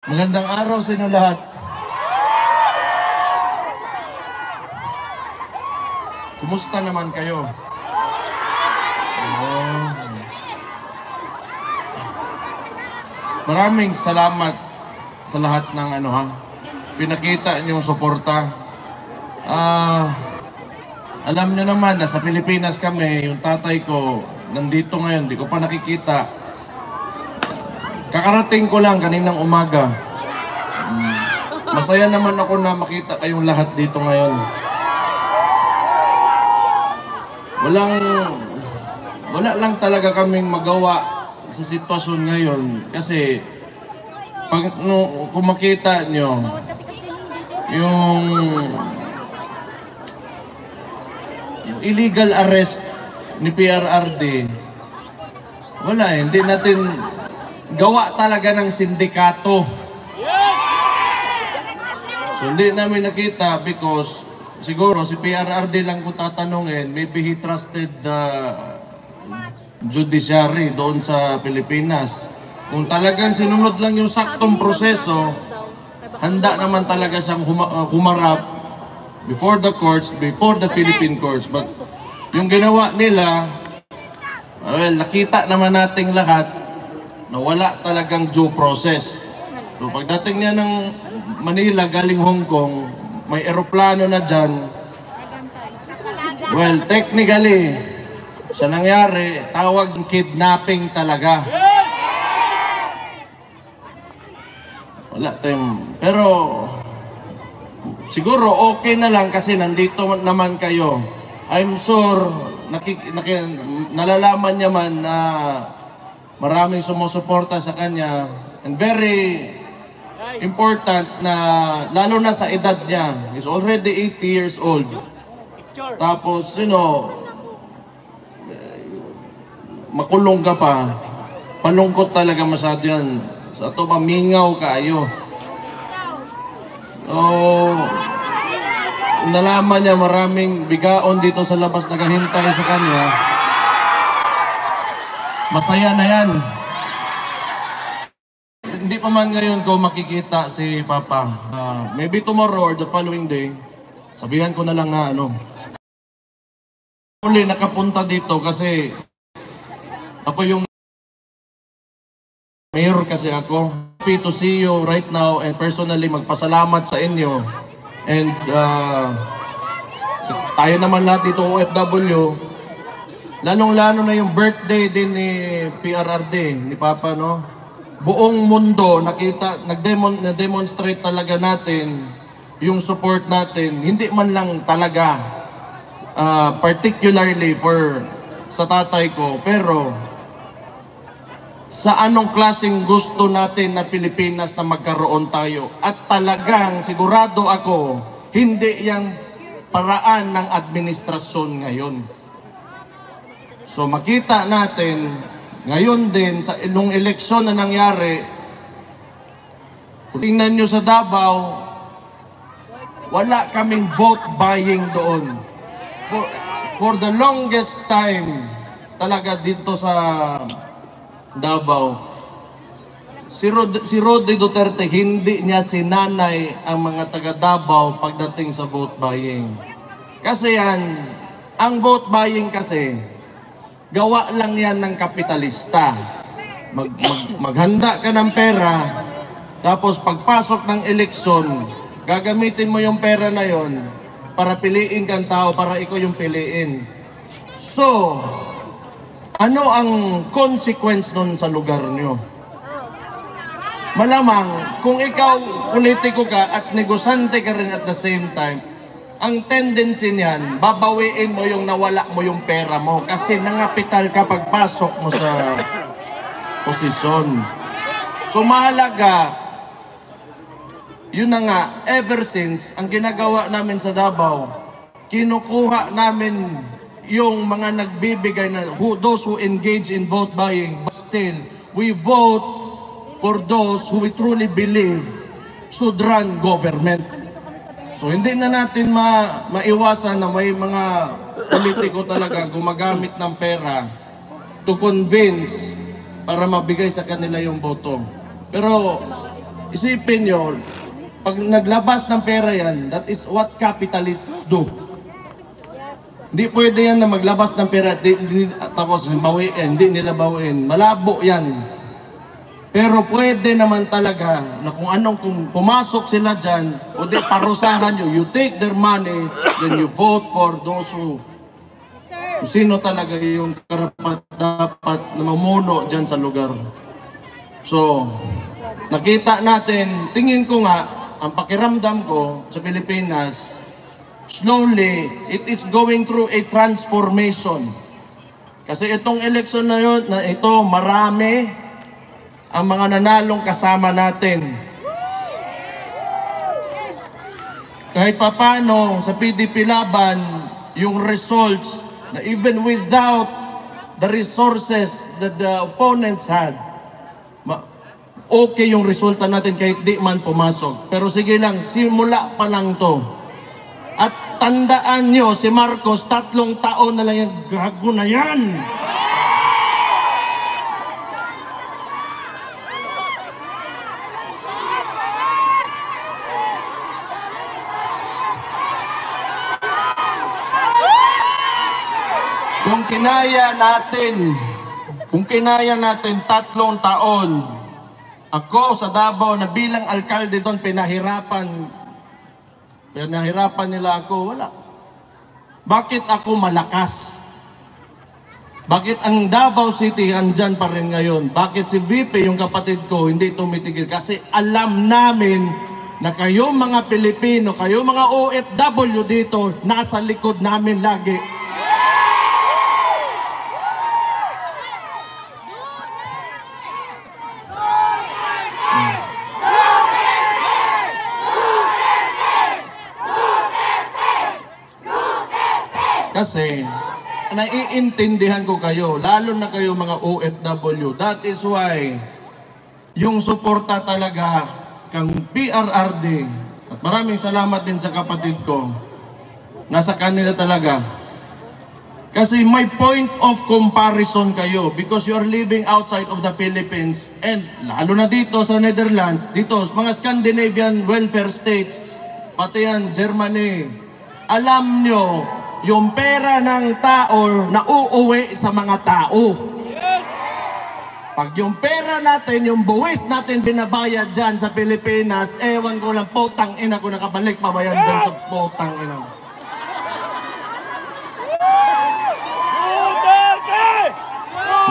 Magandang araw sa inyo lahat. Kumusta naman kayo? Maraming salamat sa lahat ng pinakita niyong suporta. Alam niyo naman na sa Pilipinas kami, yung tatay ko nandito ngayon, di ko pa nakikita. Kakarating ko lang kaninang umaga. Masaya naman ako na makita kayong lahat dito ngayon. Wala lang talaga kaming magawa sa sitwasyon ngayon. Kasi kung makita nyo, yung illegal arrest ni PRRD, wala hindi natin gawa talaga ng sindikato. So hindi namin nakita because siguro si PRRD lang kung tatanungin, maybe he trusted the judiciary doon sa Pilipinas. Kung talagang sinunod lang yung saktong proseso, handa naman talaga siyang humarap before the courts, before the Philippine courts. But yung ginawa nila, well, nakita naman nating lahat na wala talagang due process. So pagdating niya ng Manila galing Hong Kong, may eroplano na dyan. Well, technically, sa nangyari, tawag kidnapping talaga. Wala tayong... Pero, siguro okay na lang kasi nandito naman kayo. I'm sure, nalalaman niya man na maraming sumusuporta sa kanya. And very important na, lalo na sa edad niya, he's already 80 years old. Tapos, makulong ka pa, palungkot talaga masyado yan. So, ito mamingaw kayo. Nalaman niya maraming bigaon dito sa labas naghahintay sa kanya. Masaya na yan. Hindi pa man ngayon ko makikita si Papa. Maybe tomorrow or the following day, sabihan ko na lang na Uli nakapunta dito kasi ako yung mayor kasi ako. Happy to see you right now and personally magpasalamat sa inyo. And tayo naman lahat dito OFW, lalong-lalo na yung birthday din ni PRRD, ni Papa, no? Buong mundo nakita, nag-demonstrate talaga natin yung support natin. Hindi man lang talaga particularly sa tatay ko, pero sa anong klaseng gusto natin na Pilipinas na magkaroon tayo. At talagang sigurado ako, hindi yung paraan ng administrasyon ngayon. So makita natin, ngayon din, sa nung eleksyon na nangyari, kung tingnan nyo sa Davao, wala kaming vote buying doon. For the longest time, talaga dito sa Davao, si Roddy Duterte, hindi niya sinanay ang mga taga Davao pagdating sa vote buying. Kasi ang vote buying kasi, gawa lang yan ng kapitalista. Maghanda ka ng pera, tapos pagpasok ng eleksyon, gagamitin mo yung pera na yon para piliin kang tao, para ikaw yung piliin. So, ano ang consequence nun sa lugar nyo? Malamang, kung ikaw politiko ka at negosante ka rin at the same time, ang tendency niyan, babawiin mo yung nawala mo yung pera mo kasi nangapital ka pagpasok mo sa posisyon. So mahalaga, yun na nga, ever since, ang ginagawa namin sa Davao, kinukuha namin yung mga nagbibigay na, those who engage in vote buying, but still, we vote for those who we truly believe should run government. So hindi na natin maiwasan na may mga politiko talaga gumagamit ng pera to convince para mabigay sa kanila yung boto. Pero isipin nyo, pag naglabas ng pera yan, that is what capitalists do. Hindi pwede yan na maglabas ng pera tapos bawiin, hindi nila bawiin. Malabo yan. Pero pwede naman talaga na kung pumasok sila dyan, o di parusahan nyo, you take their money, then you vote for those who sino talaga yung karapat-dapat na mamuno dyan sa lugar. So, nakita natin, tingin ko nga, ang pakiramdam ko sa Pilipinas, slowly, it is going through a transformation. Kasi itong election na yun, na ito, marami ang mga nanalong kasama natin. Kahit papano sa PDP Laban, yung results na even without the resources that the opponents had, okay yung resulta natin kahit di man pumasok. Pero sige lang, simula pa lang to. At tandaan nyo, si Marcos, 3 taon na lang yung gago na yan. Kung kinaya natin 3 taon, ako sa Davao na bilang alkalde doon, pinahirapan nila ako, wala. Bakit ako malakas? Bakit ang Davao City andyan pa rin ngayon? Bakit si VP, yung kapatid ko, hindi tumitigil? Kasi alam namin na kayo mga Pilipino, kayo mga OFW dito, nasa likod namin lagi. Kasi, naiintindihan ko kayo, lalo na kayo mga OFW. That is why, yung suporta talaga kang PRRD, at maraming salamat din sa kapatid ko, nasa kanila talaga. Kasi may point of comparison kayo because you are living outside of the Philippines and lalo na dito sa Netherlands, dito, mga Scandinavian welfare states, pati yan, Germany. Alam nyo, yung pera ng tao na uuwi sa mga tao. Pag yung pera natin, yung buwis natin binabayad dyan sa Pilipinas, ewan ko lang, potang ina ko nakabalik pabayan dyan sa potang ina.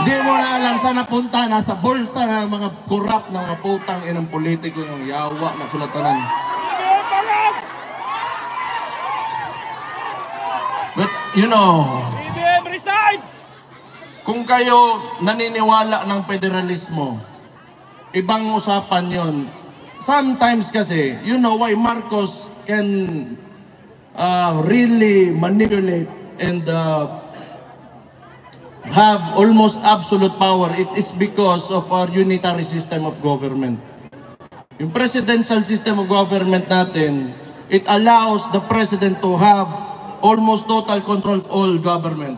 Hindi mo na alam saan napunta, nasa bulsa ng mga kurap ng mga potang inang politiko ng yawa na sulatanan. But, you know, kung kayo naniniwala ng federalismo, ibang usapan yon. Sometimes kasi, you know why Marcos can really manipulate and have almost absolute power. It is because of our unitary system of government. Yung presidential system of government natin, it allows the president to have almost total control of all government.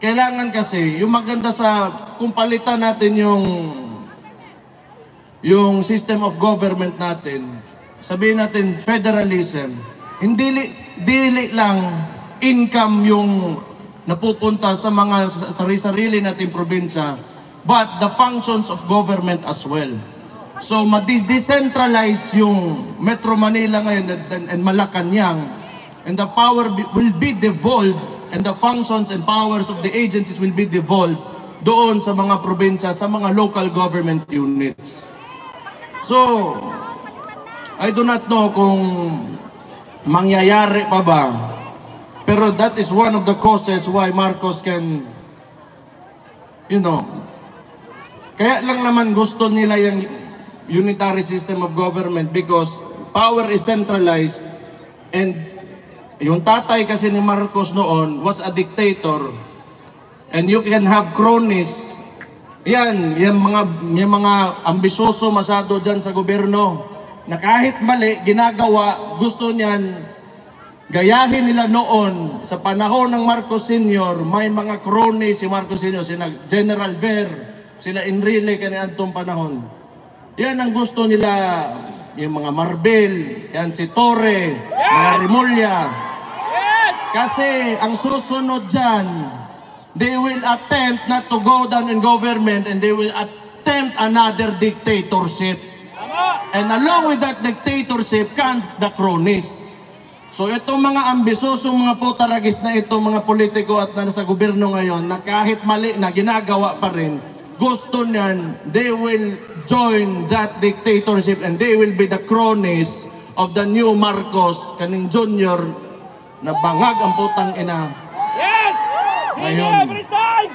Kailangan kasi, yung maganda sa, kung palitan natin yung system of government natin, sabihin natin federalism, hindi dili lang income yung napupunta sa mga sarili-sarili nating probinsya, but the functions of government as well. So, ma-decentralize yung Metro Manila ngayon and Malacanang, and the power will be devolved, and the functions and powers of the agencies will be devolved doon sa mga probinsya, sa mga local government units. So, I do not know kung mangyayari pa ba, pero that is one of the causes why Marcos can, you know, kaya lang naman gusto nila yung unitary system of government because power is centralized and yung tatay kasi ni Marcos noon was a dictator and you can have cronies. Yung mga ambisyoso masyado dyan sa gobyerno na kahit mali, ginagawa, gusto niyan, gayahin nila noon sa panahon ng Marcos Sr., may mga cronies si Marcos Sr., sina General Ver, sila Enrile kaniantong panahon. Yan ang gusto nila yung mga Marbel, yan si Torre, mga Rimulya. Kasi ang susunod dyan, they will attempt not to go down in government and they will attempt another dictatorship. And along with that dictatorship comes the cronies. So itong mga ambisosong mga putaragis na ito, mga politiko at nasa gobyerno ngayon, na kahit mali na ginagawa pa rin, gusto niyan, they will join that dictatorship and they will be the cronies of the new Marcos, kaning Junior, na bangag ang putang ina. Yes! Ngayon. Resign!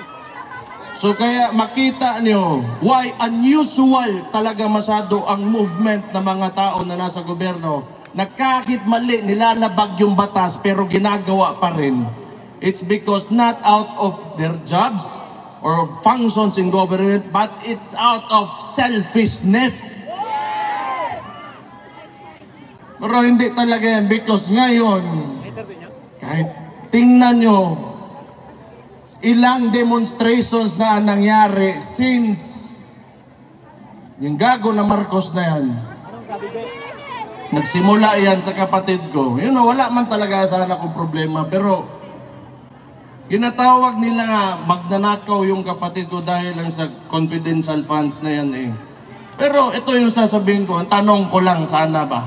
So kaya makita niyo why unusual talaga masyado ang movement ng mga tao na nasa gobyerno na kahit mali nilalabag yung batas pero ginagawa pa rin. It's because not out of their jobs or functions in government, but it's out of selfishness. Pero hindi talaga yan because ngayon, kahit tingnan nyo, ilang demonstrations na nangyari since yung gago na Marcos na yan. Nagsimula yan sa kapatid ko. You know, wala man talaga sana akong problema. Pero, ginatawag nila nga magnanakaw yung kapatid ko dahil lang sa confidential funds na yan eh. Pero ito yung sasabihin ko, ang tanong ko lang sana ba?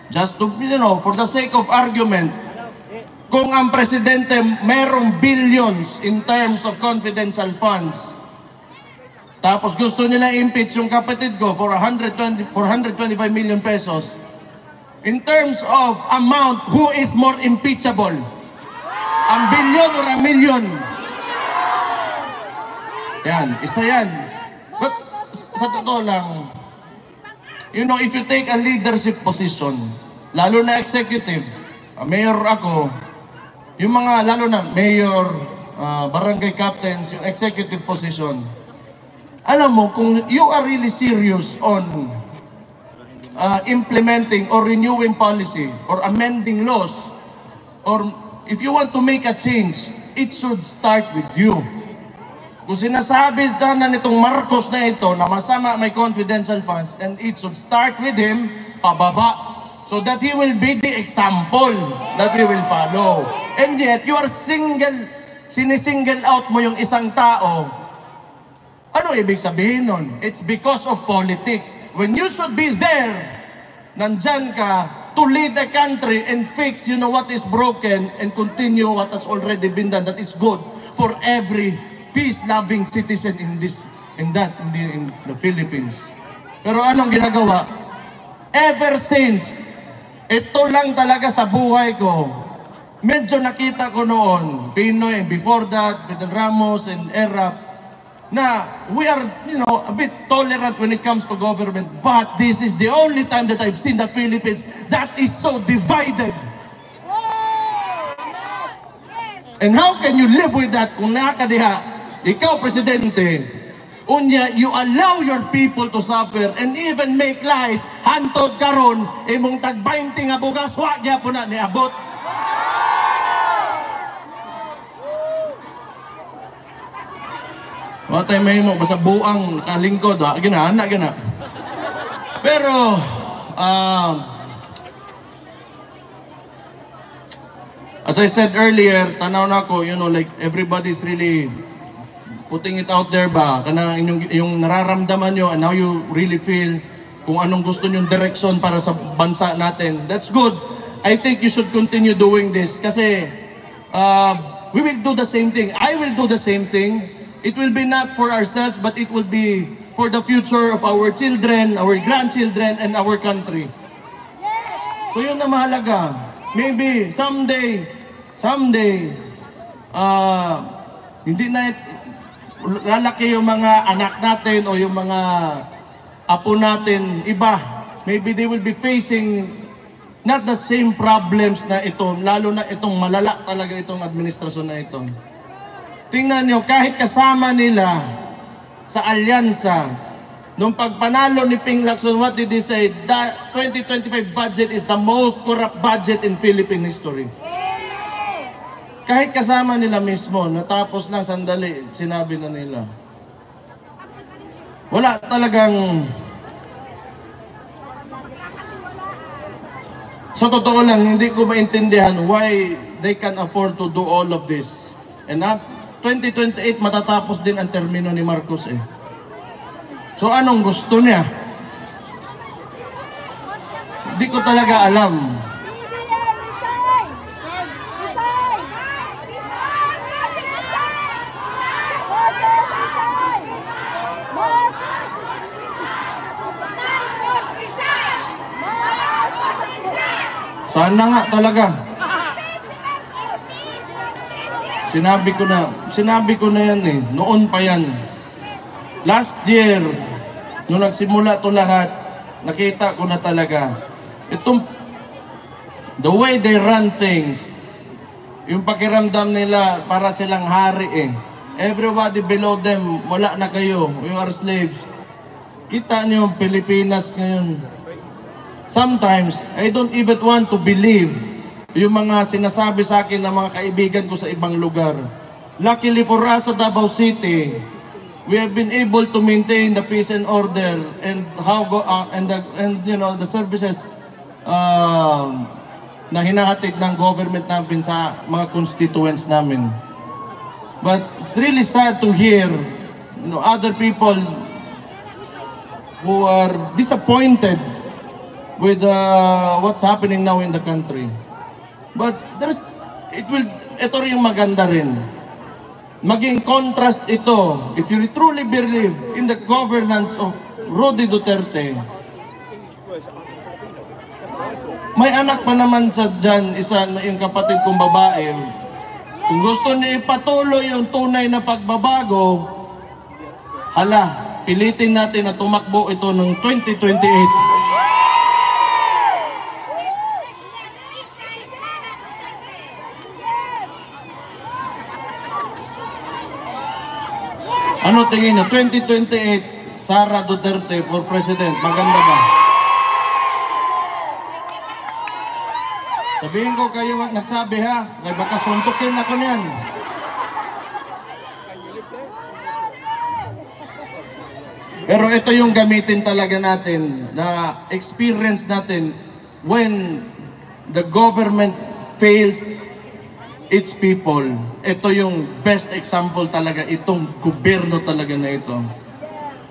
Just to, you know, for the sake of argument, kung ang presidente merong billions in terms of confidential funds, tapos gusto nila impeach yung kapatid ko for 425 million pesos, in terms of amount, who is more impeachable? Ang billion or ang million? Yan, isa yan. But sa totoo lang, you know, if you take a leadership position, lalo na executive, mayor ako, yung mga, lalo na mayor, barangay captains, yung executive position, alam mo, kung you are really serious on implementing or renewing policy or amending laws, or if you want to make a change, it should start with you. Kung sinasabi sana nitong Marcos na ito na masama may confidential funds, then it should start with him pababa so that he will be the example that we will follow. And yet, you are sinisingle out mo yung isang tao. Ano ibig sabihin nun? It's because of politics. When you should be there, nandyan ka to lead the country and fix, you know, what is broken and continue what has already been done. That is good for every peace-loving citizen in the Philippines. Pero anong ginagawa? Ever since, ito lang talaga sa buhay ko, medyo nakita ko noon, Pinoy, before that, Peter Ramos and Erap, na we are, you know, a bit tolerant when it comes to government, but this is the only time that I've seen the Philippines that is so divided. And how can you live with that kung nakadiha, ikaw presidente, unya, you allow your people to suffer and even make lies, hantod karon, imong tag-20 nga bugas, wagya po na niabot. Watay may mo, basta buang kalingkod, gina. Pero, as I said earlier, tanaw na ko, you know, like everybody's really putting it out there ba, kana yung nararamdaman nyo and how you really feel, kung anong gusto nyong direction para sa bansa natin. That's good. I think you should continue doing this kasi we will do the same thing. I will do the same thing. It will be not for ourselves, but it will be for the future of our children, our grandchildren, and our country. So yun na mahalaga. Maybe someday, hindi na lalaki yung mga anak natin o yung mga apo natin, iba. Maybe they will be facing not the same problems na ito, lalo na itong malala talaga itong administrasyon na ito. Tingnan nyo, kahit kasama nila sa alyansa, nung pagpanalo ni Ping Lacson, what did he say? The 2025 budget is the most corrupt budget in Philippine history. Kahit kasama nila mismo, natapos lang sandali, sinabi na nila. Wala talagang Sa totoo lang, hindi ko maintindihan why they can afford to do all of this. And 2028, matatapos din ang termino ni Marcos eh. So anong gusto niya? Hindi ko talaga alam. Sana nga talaga. Sinabi ko na yan eh. Noon pa yan. Last year, nung nagsimula to lahat, nakita ko na talaga. The way they run things, yung pakiramdam nila para silang hari eh. Everybody below them, wala na kayo. You are slaves. Kita niyo yung Pilipinas ngayon. Sometimes, I don't even want to believe yung mga sinasabi sa akin ng mga kaibigan ko sa ibang lugar. Luckily for us sa Davao City, we have been able to maintain the peace and order and the services na hinahatid ng government namin sa mga constituents namin. But it's really sad to hear other people who are disappointed with what's happening now in the country. But ito rin yung maganda rin. Maging contrast ito, if you truly believe in the governance of Rody Duterte. May anak pa naman sa dyan, isa yung kapatid kong babae. Kung gusto niya ipatuloy yung tunay na pagbabago, pilitin natin na tumakbo ito ng 2028. Ano tingin niyo? 2028, Sara Duterte for President. Maganda ba? Sabihin ko kayo nagsabi ha. Kaya baka suntukin ako niyan. Pero ito yung gamitin talaga natin na experience natin when the government fails its people. Ito yung best example talaga, itong gobyerno talaga na ito.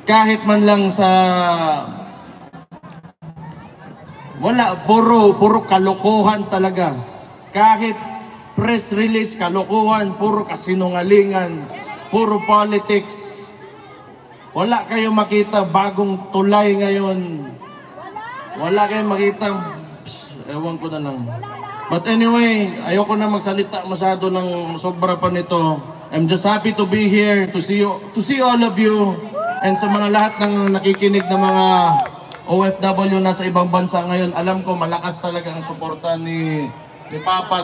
Kahit man lang sa puro kalokohan talaga. Kahit press release, kalokohan, puro kasinungalingan, puro politics. Wala kayo makita bagong tulay ngayon. Wala kayong makita, ewan ko na lang. But anyway, ayoko na magsalita masyado ng sobra pa nito. I'm just happy to be here, to see all of you, and sa mga lahat ng nakikinig na mga OFW na sa ibang bansa ngayon. Alam ko malakas talaga ang suporta ni Papa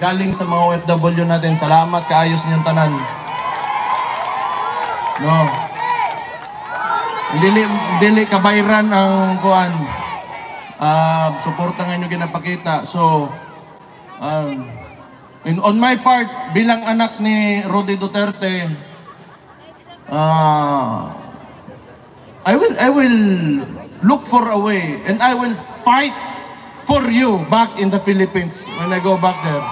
galing sa mga OFW natin. Salamat, kaayos niyong tanan. No. Dili kabayran ang kuan. Suporta nga nyo ginapakita. So, on my part, bilang anak ni Rody Duterte, I will look for a way and I will fight for you back in the Philippines when I go back there.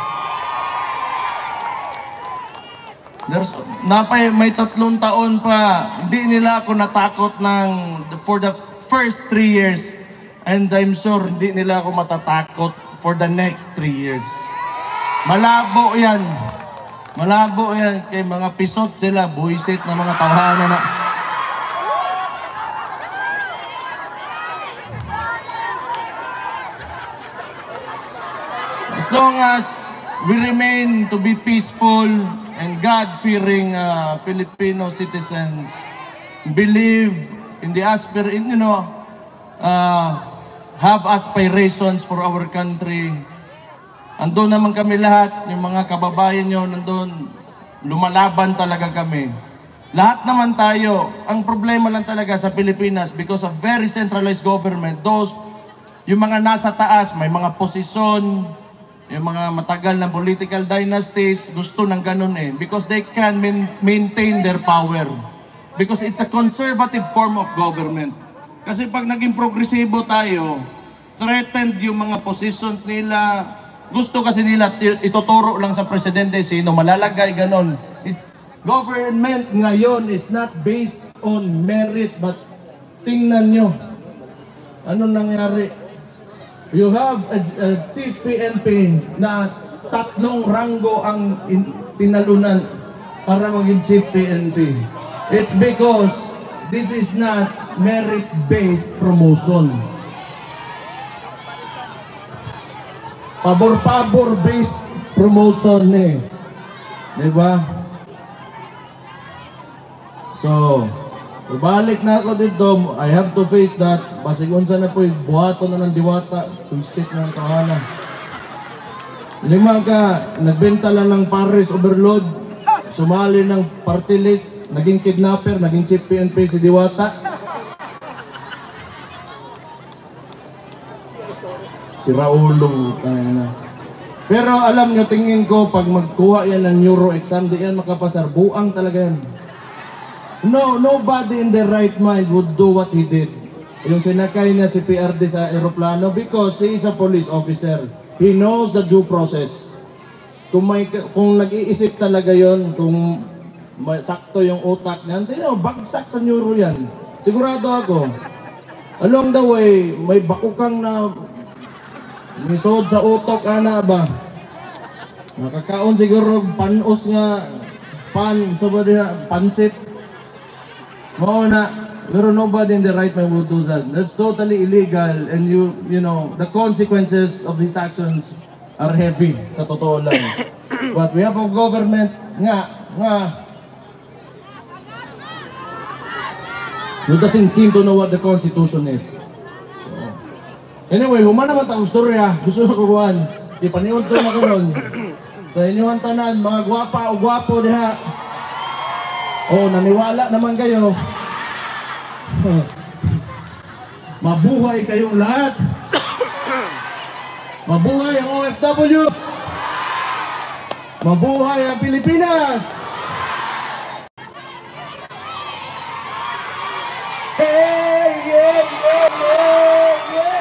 May 3 taon pa, hindi nila ako natakot for the first 3 years. And I'm sure hindi nila ako matatakot for the next 3 years. Malabo yan. Malabo yan. Kay mga pisot sila, buisit na mga tawhana na. As long as we remain to be peaceful and God-fearing Filipino citizens, believe in the have aspirations for our country. Andun naman kami lahat, yung mga kababayan nyo, nandun, lumalaban talaga kami. Lahat naman tayo, ang problema lang talaga sa Pilipinas, because of very centralized government, yung mga nasa taas, may mga posisyon, yung mga matagal na political dynasties, gusto ng ganun eh, because they can maintain their power. Because it's a conservative form of government. Kasi pag naging progresibo tayo, threatened yung mga positions nila. Gusto kasi nila ituturo lang sa presidente sino malalagay, ganon. Government ngayon is not based on merit, but tingnan nyo, ano nangyari? You have a chief PNP na 3 ranggo ang tinalunan para maging chief PNP. It's because this is not merit-based promotion. Pabor-pabor based promotion eh. Diba? So, ibalik na ako dito. I have to face that. Basig unsa na po, buhato na ng diwata. Tuisit na ng kahana. 5 ka, nagbenta lang ng Paris overload. Sumali ng party list. Naging kidnapper, naging chief PNP si Diwata. Si Raulo, pero alam nyo, tingin ko, pag magkuha yan ng neuro exam, di yan makapasar. Buang talaga yan. No, nobody in their right mind would do what he did. Yung sinakay niya si PRD sa aeroplano because he is a police officer. He knows the due process. Kung nag-iisip talaga yon, kung sakto yung utak niyan, bagsak sa neuro yan. Sigurado ako. Along the way, may bakukang na misod sa utok, ana ba? Nakakaon siguro panos nga pansit. Mao na, pero nobody in the right mind would do that. That's totally illegal, and you know, the consequences of these actions are heavy, sa totoo lang. But we have a government nga who doesn't seem to know what the Constitution is. Anyway, human naman taong storya. Gusto ko kuhan. Ipaniwag ko na karon. Sa inyong tanan, mga gwapa o gwapo diha. Oh, naniwala naman kayo. Mabuhay kayong lahat. Mabuhay ang OFWs. Mabuhay ang Pilipinas. Hey, yeah, yeah, yeah.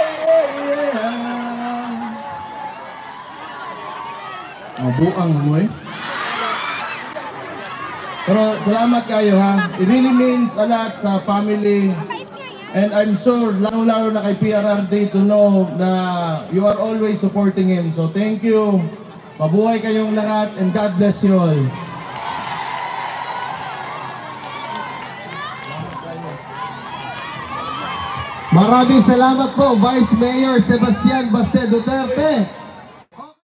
Mabuang mo eh. Pero salamat kayo ha. It really means a lot sa family. And I'm sure, lalo-lalo na kay PRRD to know na you are always supporting him. So thank you. Mabuhay kayong lahat and God bless you all. Maraming salamat po, Vice Mayor Sebastian Baste Duterte.